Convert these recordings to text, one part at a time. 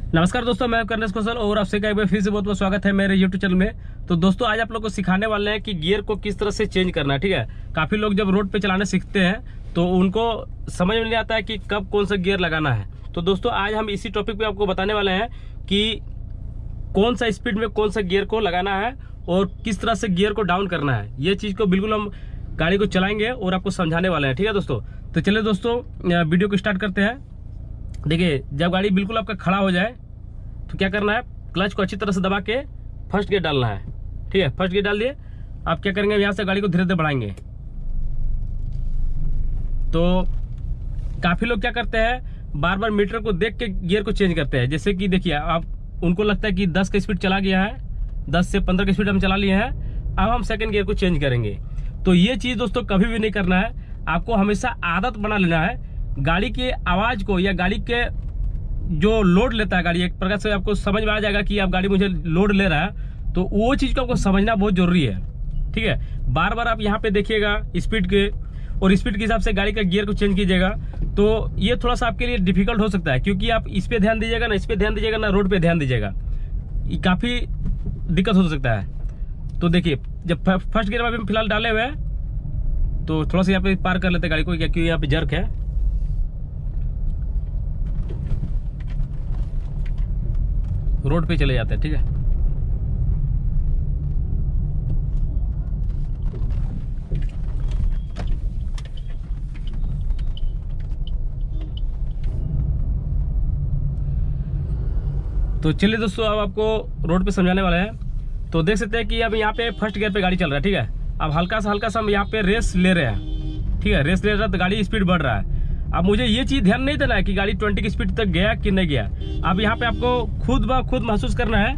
नमस्कार दोस्तों, मैं कर्नेश कौशल और आपसे एक बार फिर से बहुत बहुत स्वागत है मेरे YouTube चैनल में। तो दोस्तों आज आप लोग को सिखाने वाले हैं कि गियर को किस तरह से चेंज करना है। ठीक है, काफ़ी लोग जब रोड पे चलाने सीखते हैं तो उनको समझ में नहीं आता है कि कब कौन सा गियर लगाना है। तो दोस्तों आज हम इसी टॉपिक पे आपको बताने वाले हैं कि कौन सा स्पीड में कौन सा गियर को लगाना है और किस तरह से गियर को डाउन करना है। ये चीज़ को बिल्कुल हम गाड़ी को चलाएंगे और आपको समझाने वाले हैं। ठीक है दोस्तों, तो चलिए दोस्तों वीडियो को स्टार्ट करते हैं। देखिए, जब गाड़ी बिल्कुल आपका खड़ा हो जाए तो क्या करना है, क्लच को अच्छी तरह से दबा के फर्स्ट गियर डालना है। ठीक है, फर्स्ट गियर डाल दिए। आप क्या करेंगे, यहाँ से गाड़ी को धीरे धीरे बढ़ाएंगे। तो काफ़ी लोग क्या करते हैं, बार बार मीटर को देख के गियर को चेंज करते हैं। जैसे कि देखिए, आप उनको लगता है कि 10 का स्पीड चला गया है, 10 से 15 का स्पीड हम चला लिए हैं, अब हम सेकंड गियर को चेंज करेंगे। तो ये चीज़ दोस्तों कभी भी नहीं करना है। आपको हमेशा आदत बना लेना है गाड़ी के आवाज़ को, या गाड़ी के जो लोड लेता है गाड़ी, एक प्रकार से आपको समझ में आ जाएगा कि आप गाड़ी मुझे लोड ले रहा है। तो वो चीज़ को आपको समझना बहुत जरूरी है। ठीक है, बार बार आप यहाँ पे देखिएगा स्पीड के, और स्पीड के हिसाब से गाड़ी का गियर को चेंज कीजिएगा। तो ये थोड़ा सा आपके लिए डिफिकल्ट हो सकता है, क्योंकि आप इस पे ध्यान दीजिएगा ना, इस पे ध्यान दीजिएगा ना, रोड पे ध्यान दीजिएगा, ये काफ़ी दिक्कत हो सकता है। तो देखिए, जब फर्स्ट गियर में अभी फिलहाल डाले हुए हैं तो थोड़ा सा यहाँ पे पार कर लेते हैं गाड़ी को, क्योंकि यहाँ पे जर्क है। रोड पे चले जाते हैं। ठीक है, तो चलिए दोस्तों अब आपको रोड पे समझाने वाला है। तो देख सकते हैं कि अब यहाँ पे फर्स्ट गियर पे गाड़ी चल रहा है। ठीक है, अब हल्का सा हम यहाँ पे रेस ले रहे हैं। ठीक है, रेस ले रहा है तो गाड़ी स्पीड बढ़ रहा है। अब मुझे ये चीज़ ध्यान नहीं देना है कि गाड़ी 20 की स्पीड तक गया कि नहीं गया। अब यहाँ पे आपको खुद ब खुद महसूस करना है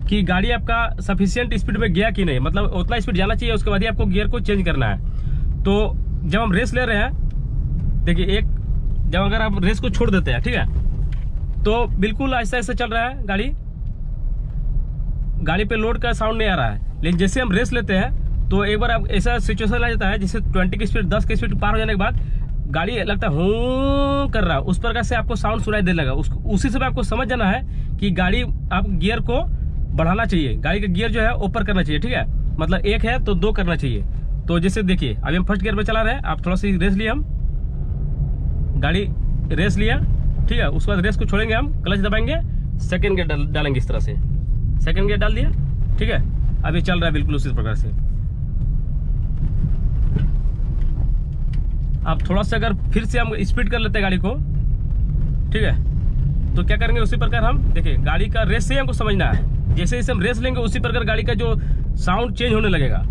कि गाड़ी आपका सफिशिएंट स्पीड में गया कि नहीं, मतलब उतना स्पीड जाना चाहिए, उसके बाद ही आपको गियर को चेंज करना है। तो जब हम रेस ले रहे हैं, देखिए, जब अगर आप रेस को छोड़ देते हैं, ठीक है, तो बिल्कुल ऐसा ऐसा चल रहा है गाड़ी पे लोड का साउंड नहीं आ रहा है। लेकिन जैसे हम रेस लेते हैं तो एक बार आप ऐसा सिचुएशन आ जाता है, जैसे 20 की स्पीड, 10 की स्पीड पार हो जाने के बाद गाड़ी लगता है हूं कर रहा है, उस प्रकार से आपको साउंड सुनाई देने लगा। उसी से आपको समझ जाना है कि गाड़ी आप गियर को बढ़ाना चाहिए, गाड़ी का गियर जो है ऊपर करना चाहिए। ठीक है, मतलब एक है तो 2 करना चाहिए। तो जैसे देखिए, अभी हम फर्स्ट गियर में चला रहे हैं, आप थोड़ा सी रेस लिया, हम गाड़ी रेस लिया। ठीक है, उसके बाद रेस को छोड़ेंगे, हम क्लच दबाएंगे, सेकेंड गियर डालेंगे इस तरह से, सेकेंड गियर डाल दिया। ठीक है, अभी चल रहा है बिल्कुल उसी प्रकार से। अब थोड़ा सा अगर फिर से हम स्पीड कर लेते हैं गाड़ी को, ठीक है, तो क्या करेंगे, उसी प्रकार हम देखिए, गाड़ी का रेस से हमको समझना है। जैसे जैसे हम रेस लेंगे उसी प्रकार गाड़ी का जो साउंड चेंज होने लगेगा।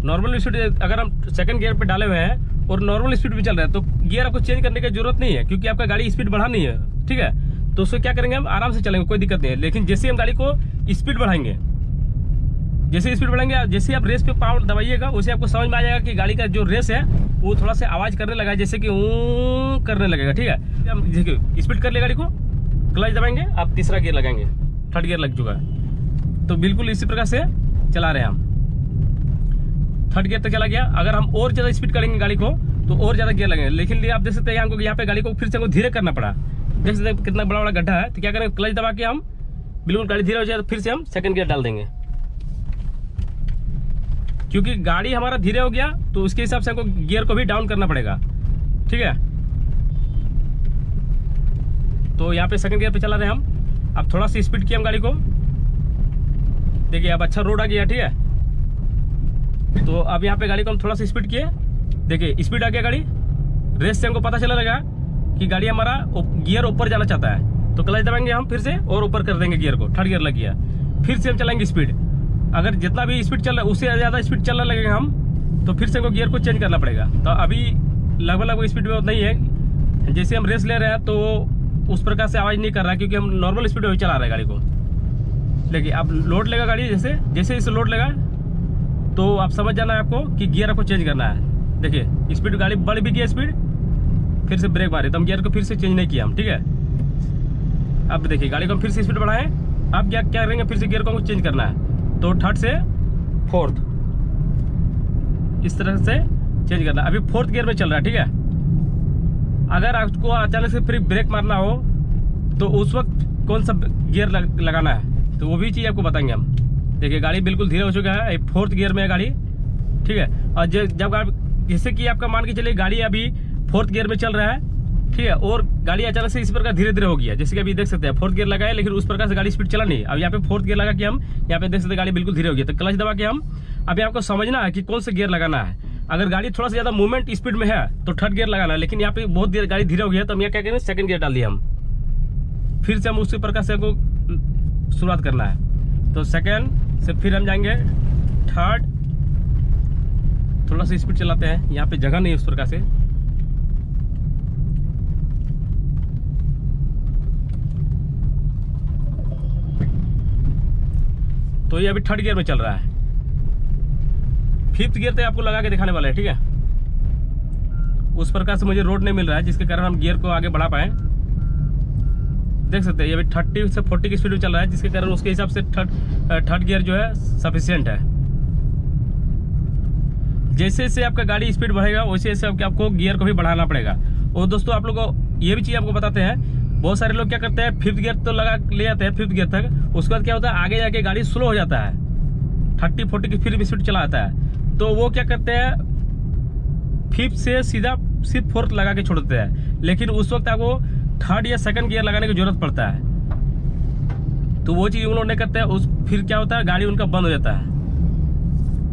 नॉर्मल स्पीड अगर हम सेकंड गियर पे डाले हुए हैं और नॉर्मल स्पीड भी चल रहा है तो गियर आपको चेंज करने की जरूरत नहीं है, क्योंकि आपका गाड़ी स्पीड बढ़ानी है। ठीक है, तो उसको क्या करेंगे, हम आराम से चलेंगे, कोई दिक्कत नहीं है। लेकिन जैसे हम गाड़ी को स्पीड बढ़ाएंगे, जैसे स्पीड बढ़ेंगे, जैसे आप रेस पे पावर दबाइएगा, उसे आपको समझ में आ जाएगा कि गाड़ी का जो रेस है वो थोड़ा सा आवाज करने लगा, जैसे कि करने लगेगा। ठीक है, हम देखिए स्पीड कर ले गाड़ी को, क्लच दबाएंगे, आप तीसरा गियर लगाएंगे, थर्ड गियर लग चुका है। तो बिल्कुल इसी प्रकार से चला रहे हैं हम, थर्ड गियर तक चला गया। अगर हम और ज्यादा स्पीड करेंगे गाड़ी को तो और ज्यादा गियर लगेंगे। लेकिन आप देख सकते हैं यहाँ पे गाड़ी को फिर से हमको धीरे करना पड़ा। देख सकते हैं कितना बड़ा बड़ा गड्ढा है। तो क्या करेंगे, क्लच दबा के हम बिल्कुल गाड़ी धीरे हो जाए तो फिर से हम सेकंड गियर डाल देंगे, क्योंकि गाड़ी हमारा धीरे हो गया तो उसके हिसाब से हमको गियर को भी डाउन करना पड़ेगा। ठीक है, तो यहाँ पे सेकंड गियर पे चला रहे हम। अब थोड़ा सा स्पीड किया हम गाड़ी को, देखिए अब अच्छा रोड आ गया। ठीक है, तो अब यहाँ पे गाड़ी को हम थोड़ा सा स्पीड किए, देखिए स्पीड आ गया गाड़ी। रेस से हमको पता चला लगा कि गाड़ी हमारा गियर ऊपर जाना चाहता है, तो क्लच दबाएंगे हम फिर से और ऊपर कर देंगे गियर को, थर्ड गियर लग गया। फिर से हम चलाएंगे स्पीड, अगर जितना भी स्पीड चल रहा है उससे ज़्यादा स्पीड चलने लगेगा हम, तो फिर से हमको गियर को चेंज करना पड़ेगा। तो अभी लगभग स्पीड में उतना ही है। जैसे हम रेस ले रहे हैं तो उस प्रकार से आवाज़ नहीं कर रहा है, क्योंकि हम नॉर्मल स्पीड में चला रहे हैं गाड़ी को। लेकिन अब लोड लेगा गाड़ी, जैसे इसे लोड लेगा तो आप समझ जाना है आपको कि गियर आपको चेंज करना है। देखिए स्पीड गाड़ी बढ़ भी गई स्पीड, फिर से ब्रेक मारे तो हम गियर को फिर से चेंज नहीं किया हम। ठीक है, अब देखिए गाड़ी को हम फिर से स्पीड बढ़ाएं, अब क्या करेंगे, फिर से गियर को हमको चेंज करना है, तो थर्ड से फोर्थ इस तरह से चेंज करना। अभी फोर्थ गियर में चल रहा है। ठीक है, अगर आपको अचानक से फिर ब्रेक मारना हो तो उस वक्त कौन सा गियर लगाना है, तो वो भी चीज़ आपको बताएंगे हम। देखिए गाड़ी बिल्कुल धीरे हो चुका है, 4th गियर में है गाड़ी, ठीक है। और जब जैसे कि आपका मान के चलिए गाड़ी अभी 4th गियर में चल रहा है, ठीक है, और गाड़ी अचानक से इस प्रकार धीरे धीरे हो गया, जैसे कि अभी देख सकते हैं 4th गियर लगा है, लेकिन उस प्रकार से गाड़ी स्पीड चला नहीं। अब यहाँ पे 4th गियर लगा के हम यहाँ पे देख सकते हैं गाड़ी बिल्कुल धीरे हो गई। तो क्लच दबा के हम अभी आपको समझना है कि कौन सा गियर लगाना है। अगर गाड़ी थोड़ा सा ज्यादा मूवमेंट स्पीड में है तो 3rd गियर लगाना है, लेकिन यहाँ पे बहुत देर गाड़ी धीरे हो गई है, तो हम यहाँ क्या करेंगे 2nd गियर डाल दिया हम। फिर से हम उसी प्रकार से हमको शुरुआत करना है। तो 2nd से फिर हम जाएंगे 3rd, थोड़ा सा स्पीड चलाते हैं, यहाँ पे जगह नहीं है उस प्रकार से। तो ये अभी 3rd गियर में चल रहा है। 5th गियर तो आपको लगा के दिखाने वाला है, ठीक है। उस प्रकार से मुझे रोड नहीं मिल रहा है, जिसके कारण हम गियर को आगे बढ़ा पाए। देख सकते हैं ये अभी 30 से 40 की स्पीड में चल रहा है, जिसके कारण उसके हिसाब से 3rd गियर जो है सफिशिएंट है। जैसे जैसे आपका गाड़ी स्पीड बढ़ेगा वैसे वैसे आपको गियर को भी बढ़ाना पड़ेगा। और दोस्तों आप लोगों को ये भी चीज़ आपको बताते हैं, बहुत सारे लोग क्या करते हैं 5th गियर तो लगा ले जाते हैं 5th गियर तक, उसके बाद क्या होता है आगे जाके गाड़ी स्लो हो जाता है, 30-40 की फिर स्पीड चला आता है। तो वो क्या करते हैं 5th से सीधा सिर्फ 4th लगा के छोड़ देते हैं, लेकिन उस वक्त आपको 3rd या 2nd गियर लगाने की जरूरत पड़ता है। तो वो चीज़ उन्होंने करते हैं, फिर क्या होता है गाड़ी उनका बंद हो जाता है।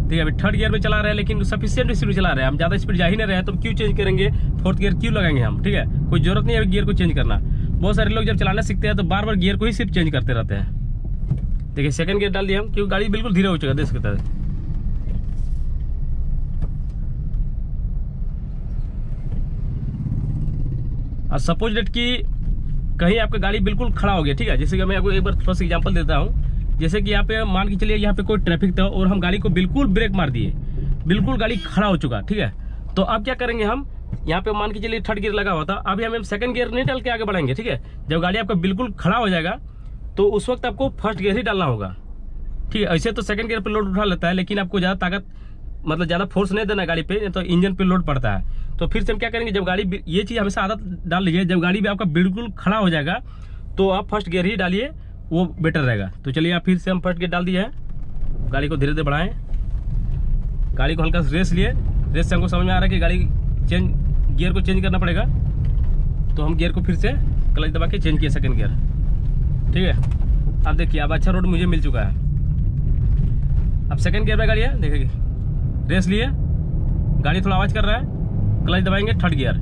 ठीक है, अभी 3rd गियर में चला रहे हैं, लेकिन सफिशिएंट स्पीड चला रहे हैं, हम ज़्यादा स्पीड जा ही नहीं रहे हैं, तो क्यों चेंज करेंगे 4th गियर क्यों लगाएंगे हम, ठीक है। कोई जरूरत नहीं है गियर को चेंज करना। बहुत सारे लोग जब चलाना सीखते हैं तो बार बार गियर को ही सिर्फ चेंज करते रहते हैं। देखिए 2nd गियर डाल दिया हम, क्योंकि गाड़ी बिल्कुल धीरे हो चुका है, देख सकते हैं। और सपोज डेट कि कहीं आपका गाड़ी बिल्कुल खड़ा हो गया, ठीक है, जैसे कि मैं आपको एक बार थोड़ा सा एग्जांपल देता हूँ। जैसे कि यहाँ पे मान के चलिए यहाँ पे कोई ट्रैफिक था और हम गाड़ी को बिल्कुल ब्रेक मार दिए, बिल्कुल गाड़ी खड़ा हो चुका, ठीक है। तो अब क्या करेंगे हम, यहाँ पे मान के चलिए 3rd गियर लगा हुआ था, अभी हम 2nd गियर नहीं डाल के आगे बढ़ेंगे, ठीक है। जब गाड़ी आपका बिल्कुल खड़ा हो जाएगा तो उस वक्त आपको 1st गियर ही डालना होगा, ठीक है। ऐसे तो 2nd गियर पर लोड उठा लेता है, लेकिन आपको ज़्यादा ताकत मतलब ज़्यादा फोर्स नहीं देना गाड़ी पे, तो इंजन पे लोड पड़ता है। तो फिर से हम क्या करेंगे, जब गाड़ी, ये चीज़ हमेशा आदत डाल लीजिए, जब गाड़ी भी आपका बिल्कुल खड़ा हो जाएगा तो आप 1st गियर ही डालिए, वो बेटर रहेगा। तो चलिए आप फिर से हम 1st गियर डाल दिया है, गाड़ी को धीरे धीरे बढ़ाएं, गाड़ी को हल्का रेस लिए। रेस से हमको समझ में आ रहा है कि गाड़ी गियर को चेंज करना पड़ेगा, तो हम गियर को फिर से क्लच दबा के चेंज किए 2nd गियर, ठीक है। अब देखिए अब अच्छा रोड मुझे मिल चुका है। अब 2nd गियर में गाड़ी है, देखिए रेस लिए, गाड़ी थोड़ा आवाज़ कर रहा है, क्लच दबाएंगे 3rd गियर।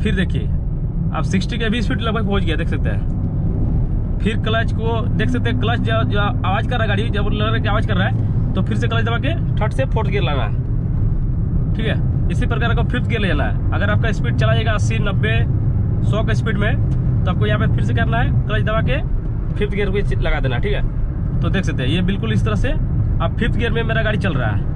फिर देखिए अब 60 के 20 फीट लगभग पहुंच गया, देख सकते हैं। फिर क्लच को देख सकते हैं, क्लच जो आवाज़ कर रहा है गाड़ी, जब लग रहा है कि आवाज़ कर रहा है, तो फिर से क्लच दबा के 3rd से 4th गियर लाना है, ठीक है। इसी प्रकार का 5th गियर ले जाना है। अगर आपका स्पीड चला जाएगा 80, 90, 100 का स्पीड में, तो आपको यहाँ पे फिर से करना है, क्लच दबा के 5th गियर को लगा देना, ठीक है। तो देख सकते हैं ये बिल्कुल इस तरह से अब 5th गियर में मेरा गाड़ी चल रहा है।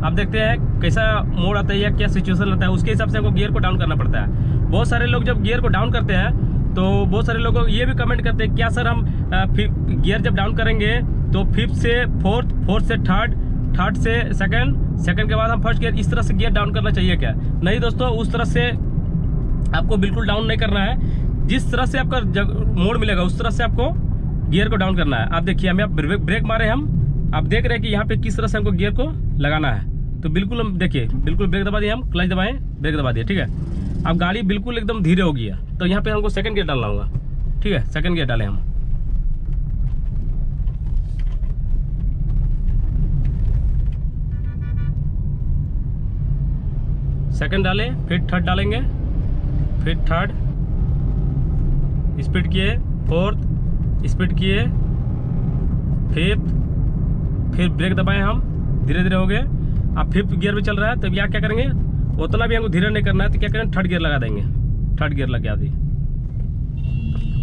आप देखते हैं कैसा मोड़ आता है या क्या सिचुएशन रहता है, उसके हिसाब से आपको गियर को डाउन करना पड़ता है। बहुत सारे लोग जब गियर को डाउन करते हैं तो बहुत सारे लोग ये भी कमेंट करते हैं, क्या सर हम गियर जब डाउन करेंगे तो 5th से 4th, 4th से 3rd, 3rd से 2nd, 2nd के बाद हम 1st गियर, इस तरह से गियर डाउन करना चाहिए क्या? नहीं दोस्तों, उस तरह से आपको बिल्कुल डाउन नहीं करना है। जिस तरह से आपका मोड़ मिलेगा उस तरह से आपको गियर को डाउन करना है। आप देखिए हमें आप ब्रेक मारे, हम आप देख रहे हैं कि यहाँ पे किस तरह से हमको गियर को लगाना है। तो बिल्कुल हम देखिए, बिल्कुल ब्रेक दबा दिए, हम क्लच दबाएं, ब्रेक दबा दिए, ठीक है। अब गाड़ी बिल्कुल एकदम धीरे हो गया, तो यहाँ पे हमको 2nd गियर डालना होगा, ठीक है। 2nd गियर डालें हम, सेकंड डालें, फिर 3rd डालेंगे, फिर 3rd, स्पीड किए 4th, स्पीड किए 5th, फिर ब्रेक दबाएं, हम धीरे धीरे हो गए। अब 5th गियर में चल रहा है, तब यहाँ क्या करेंगे, उतना भी हमको धीरे नहीं करना है, तो क्या करेंगे 3rd गियर लगा देंगे। 3rd गियर लग गया,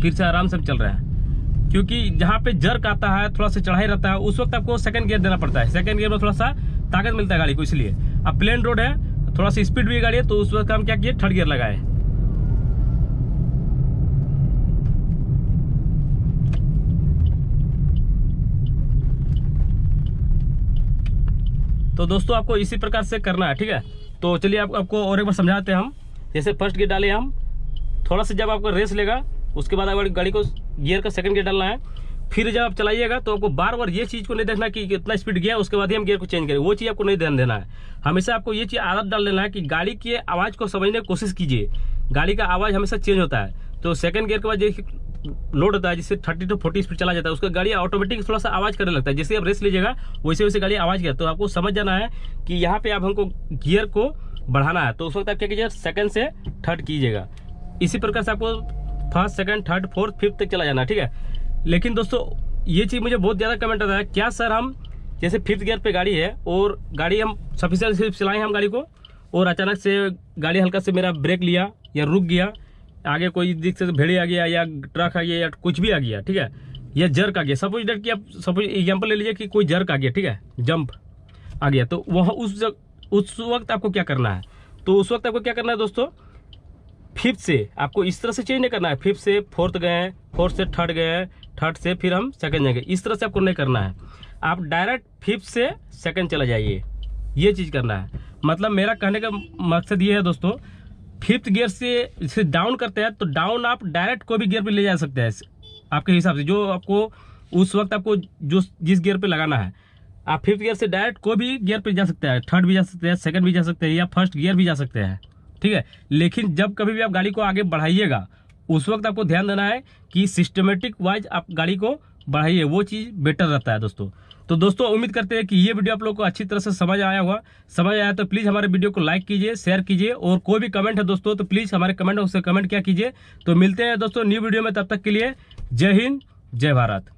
फिर से आराम से चल रहा है। क्योंकि जहाँ पे जर्क आता है, थोड़ा सा चढ़ाई रहता है, उस वक्त आपको 2nd गियर देना पड़ता है। 2nd गियर में थोड़ा सा ताकत मिलता है गाड़ी को, इसलिए। अब प्लेन रोड है, थोड़ा सा स्पीड भी गाड़ी है, तो उस वक्त हम क्या किए 3rd गियर लगाए। तो दोस्तों आपको इसी प्रकार से करना है, ठीक है। तो चलिए आपको और एक बार समझाते हैं हम। जैसे 1st गियर डाले हम, थोड़ा सा जब आपका रेस लेगा उसके बाद आपको गाड़ी को गियर का सेकंड गियर डालना है। फिर जब आप चलाइएगा तो आपको बार बार ये चीज़ को नहीं देखना कि कितना स्पीड गया उसके बाद ही हम गियर को चेंज करें, वो चीज़ आपको नहीं ध्यान देना है। हमेशा आपको ये चीज़ आदत डाल लेना है कि गाड़ी की आवाज़ को समझने की कोशिश कीजिए। गाड़ी का आवाज़ हमेशा चेंज होता है, तो सेकंड गियर के बाद जो लोड होता है जिससे 30 to 40 स्पीड चला जाता है, उसका गाड़ी ऑटोमेटिक थोड़ा सा आवाज़ करने लगता है। जैसे आप रेस लीजिएगा वैसे वैसे गाड़ी आवाज़ करे, तो आपको समझ जाना है कि यहाँ पे आप हमको गियर को बढ़ाना है। तो उस वक्त आप क्या कीजिएगा, सेकंड से थर्ड कीजिएगा। इसी प्रकार से आपको first, second, third, fourth, fifth तक चला जाना है, ठीक है। लेकिन दोस्तों ये चीज़ मुझे बहुत ज़्यादा कमेंट आता है, क्या सर हम जैसे फिफ्थ गियर पे गाड़ी है और गाड़ी हम सफिशिएंट सिर्फ चलाएं हम गाड़ी को, और अचानक से गाड़ी हल्का से मेरा ब्रेक लिया या रुक गया, आगे कोई दिख से भेड़ी आ गया या ट्रक आ गया या कुछ भी आ गया, ठीक है, या जर्क आ गया। सपोज डेट कि आप सपोज एग्जाम्पल ले लीजिए कि कोई जर्क आ गया, ठीक है, जंप आ गया, तो वहाँ उस वक्त आपको क्या करना है। तो उस वक्त आपको क्या करना है दोस्तों, फिफ्थ से आपको इस तरह से चेंज नहीं करना है, फिफ्थ से फोर्थ गए, फोर्थ से थर्ड गए, थर्ड से फिर हम सेकंड जाएंगे, इस तरह से आपको नहीं करना है। आप डायरेक्ट फिफ्थ से सेकंड चला जाइए, ये चीज़ करना है। मतलब मेरा कहने का मकसद ये है दोस्तों, फिफ्थ गियर से डाउन करते हैं तो डाउन आप डायरेक्ट कोई भी गियर पे ले जा सकते हैं आपके हिसाब से, जो आपको उस वक्त आपको जिस गियर पे लगाना है। आप फिफ्थ गियर से डायरेक्ट कोई भी गियर पे जा सकते हैं, थर्ड भी जा सकते हैं, सेकंड भी जा सकते हैं, या फर्स्ट गियर भी जा सकते हैं, ठीक है। लेकिन जब कभी भी आप गाड़ी को आगे बढ़ाइएगा उस वक्त आपको ध्यान देना है कि सिस्टमेटिक वाइज आप गाड़ी को बढ़ाइए, वो चीज़ बेटर रहता है दोस्तों। तो दोस्तों उम्मीद करते हैं कि ये वीडियो आप लोगों को अच्छी तरह से समझ आया तो प्लीज़ हमारे वीडियो को लाइक कीजिए, शेयर कीजिए, और कोई भी कमेंट है दोस्तों तो प्लीज़ हमारे कमेंट बॉक्स से कमेंट क्या कीजिए। तो मिलते हैं दोस्तों न्यू वीडियो में, तब तक के लिए जय हिंद, जय भारत।